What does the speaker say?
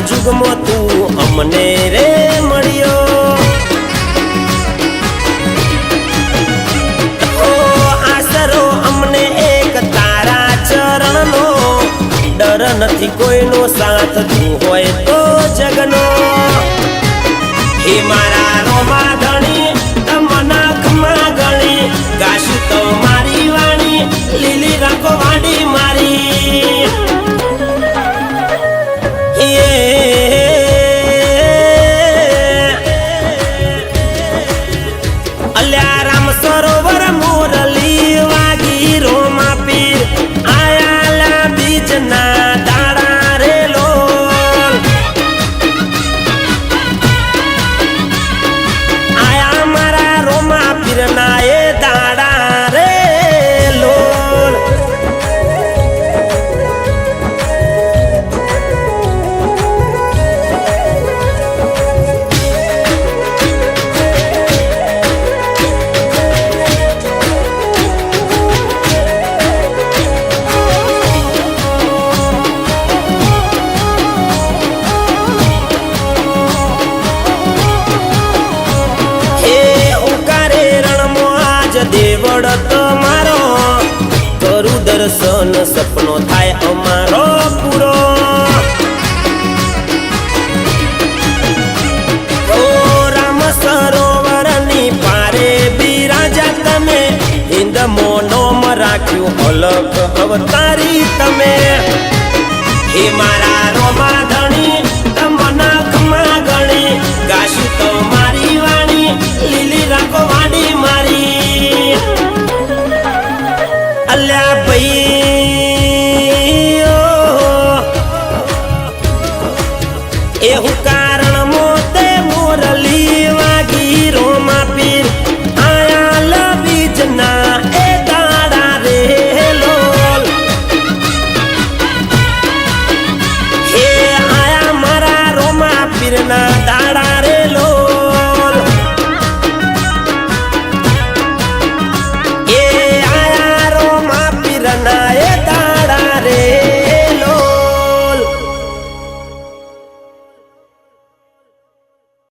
जुगमो तू अमने रे मड़ियो ओ आसरो अमने एक तारा चरण नो डर नथी कोई नो साथ तू होय तो जगनो हे मारा रोमा धणी तमना खमा गणी गाशु तो मारी वाणी लीली राखो वाडी मारी सरोवर मोरली वागी रोमा पीर आयाला बीजना दाड़ा रे लोल आया मारा रोमा पीर ना ये दाड़ा रे लोल देवड़ मारो करू दर्शन सपनो थाय अमारो पूरो ओ राम सरोवर नी पारे बिराजा तमे हिंद मोनो राख्यू अलग अवतारी तमे हे मारा रोमा धणी तमना खमा गणी गाशु तो मारी वाणी लीली राखो वाडी मारी